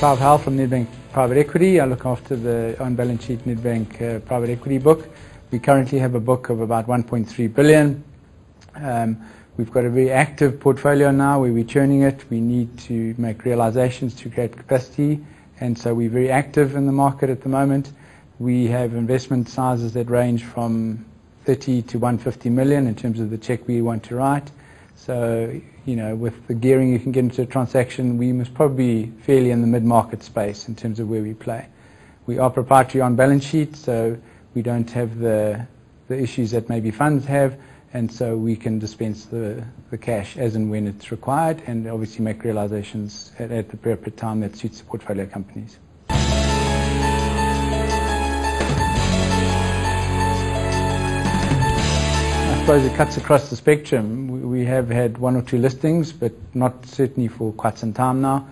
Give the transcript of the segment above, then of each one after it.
Clive Howell from Nedbank Private Equity. I look after the on-balance sheet Nedbank private equity book. We currently have a book of about 1.3 billion. We've got a very active portfolio now where we're churning it. We need to make realizations to create capacity, and so we're very active in the market at the moment. We have investment sizes that range from 30 to 150 million in terms of the check we want to write. So, with the gearing you can get into a transaction, we must probably be fairly in the mid-market space in terms of where we play. We are proprietary on balance sheet, so we don't have the issues that maybe funds have, and so we can dispense the cash as and when it's required, and obviously make realizations at the appropriate time that suits the portfolio companies. I suppose it cuts across the spectrum. We have had one or two listings, but not certainly for quite some time now.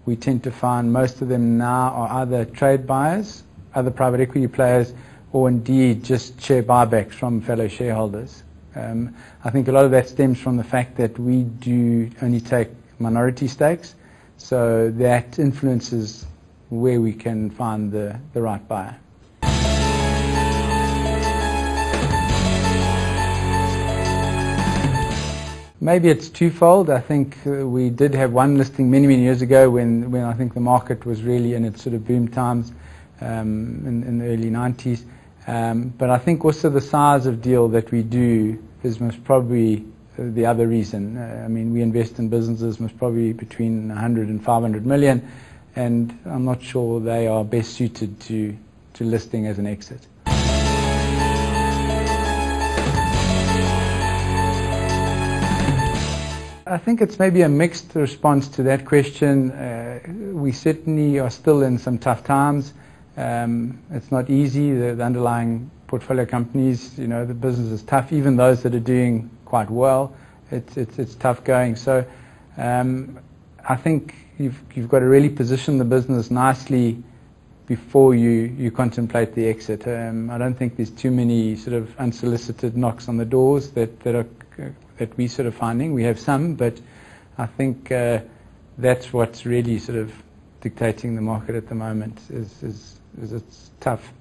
We tend to find most of them now are either trade buyers, other private equity players, or indeed just share buybacks from fellow shareholders. I think a lot of that stems from the fact that we do only take minority stakes, so that influences where we can find the right buyer. Maybe it's twofold. I think we did have one listing many years ago when I think the market was really in its sort of boom times in the early 90s. But I think also the size of deal that we do is most probably the other reason. I mean, we invest in businesses most probably between 100 and 500 million, and I'm not sure they are best suited to listing as an exit. I think it's maybe a mixed response to that question. We certainly are still in some tough times. It's not easy. The underlying portfolio companies, the business is tough. Even those that are doing quite well, it's tough going. So I think you've got to really position the business nicely before you contemplate the exit. I don't think there's too many sort of unsolicited knocks on the doors that we're sort of finding. We have some, but I think that's what's really sort of dictating the market at the moment is it's tough.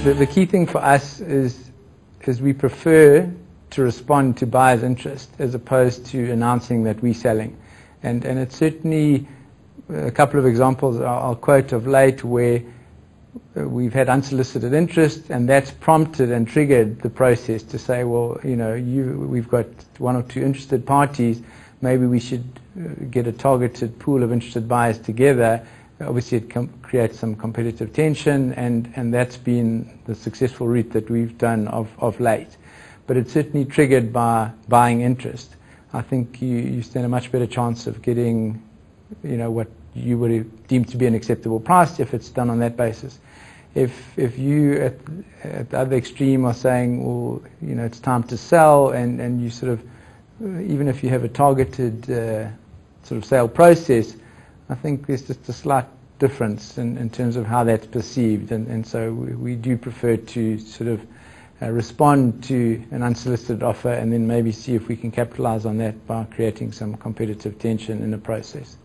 The key thing for us is we prefer to respond to buyers' interest as opposed to announcing that we're selling. And it's certainly a couple of examples I'll quote of late where we've had unsolicited interest, and that's prompted and triggered the process to say, well, we've got one or two interested parties, maybe we should get a targeted pool of interested buyers together. Obviously it creates some competitive tension, and that's been the successful route that we've done of late. But it's certainly triggered by buying interest. I think you stand a much better chance of getting what you would deem to be an acceptable price if it's done on that basis. If you at the other extreme are saying, well, it's time to sell, and you sort of, even if you have a targeted sort of sale process, I think there's just a slight difference in terms of how that's perceived, and so we do prefer to sort of respond to an unsolicited offer and then maybe see if we can capitalize on that by creating some competitive tension in the process.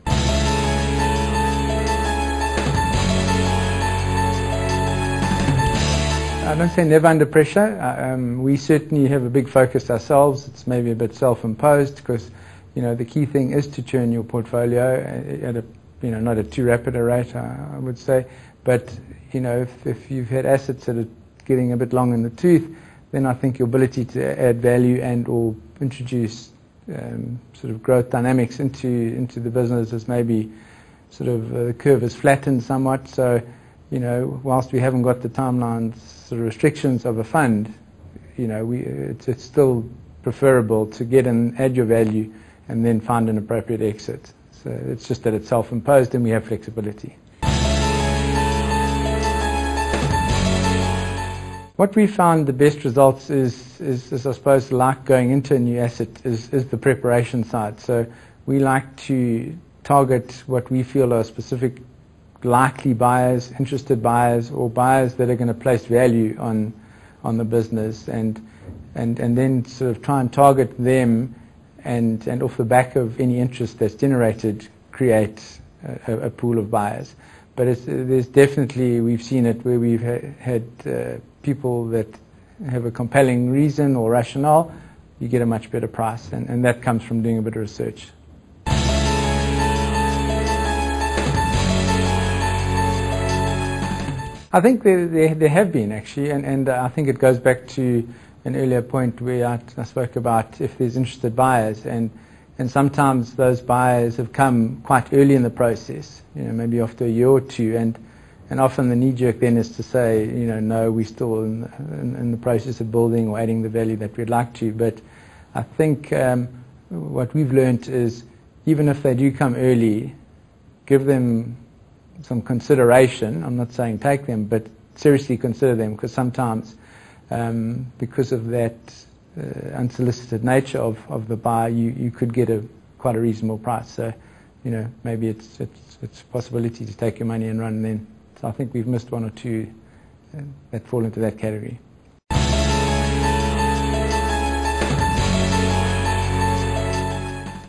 I don't say never under pressure. We certainly have a big focus ourselves. It's maybe a bit self-imposed because, the key thing is to churn your portfolio at a, not at too rapid a rate, I would say. But, if you've had assets that are getting a bit long in the tooth, then I think your ability to add value and or introduce sort of growth dynamics into the business is maybe sort of the curve is flattened somewhat. So, whilst we haven't got the timelines sort of restrictions of a fund, it's still preferable to get and add your value and then find an appropriate exit. So it's just that it's self-imposed and we have flexibility. What we found the best results is I suppose, like going into a new asset, is the preparation side. So we like to target what we feel are specific likely buyers, interested buyers, or buyers that are going to place value on the business. And and then sort of try and target them, and off the back of any interest that's generated, create a pool of buyers. But there's definitely, we've seen it where we've had people that have a compelling reason or rationale, you get a much better price, and that comes from doing a bit of research. I think there have been, actually, and I think it goes back to an earlier point where I spoke about if there's interested buyers, and sometimes those buyers have come quite early in the process, maybe after a year or two, and often the knee-jerk then is to say, no, we're still in the process of building or adding the value that we'd like to. But I think what we've learned is, even if they do come early, give them some consideration. I'm not saying take them, but seriously consider them, because sometimes because of that unsolicited nature of the buyer, you could get quite a reasonable price. So, maybe it's a possibility to take your money and run then. So I think we've missed one or two that fall into that category.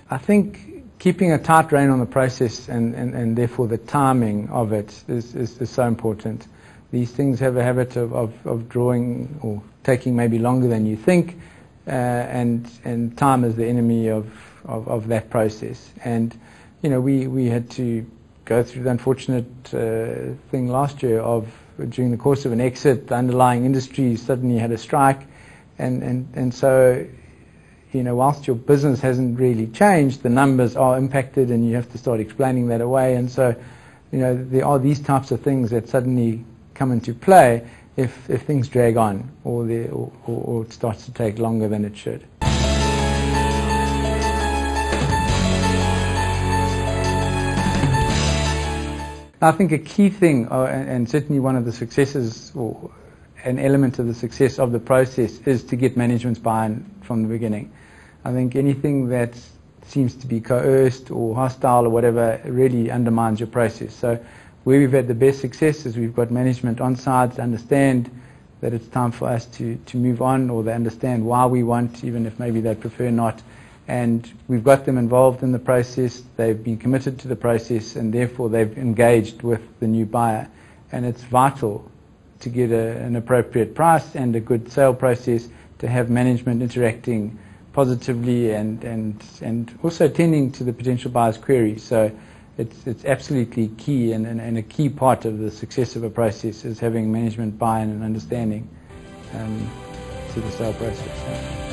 I think keeping a tight rein on the process and therefore the timing of it is so important. These things have a habit of drawing or taking maybe longer than you think, and time is the enemy of that process. And we had to go through the unfortunate thing last year of, during the course of an exit, the underlying industry suddenly had a strike, and so whilst your business hasn't really changed, the numbers are impacted, and you have to start explaining that away. And so there are these types of things that suddenly come into play if things drag on, or it starts to take longer than it should. I think a key thing, and certainly one of the successes, or an element of the success of the process, is to get management's buy-in from the beginning. I think anything that seems to be coerced or hostile or whatever really undermines your process. So where we've had the best success is we've got management on side to understand that it's time for us to move on, or they understand why we want, even if maybe they prefer not. And we've got them involved in the process, they've been committed to the process, and therefore they've engaged with the new buyer. And it's vital to get an appropriate price and a good sale process, to have management interacting positively and also attending to the potential buyer's queries. So it's absolutely key, and a key part of the success of a process is having management buy-in and understanding to the sale process.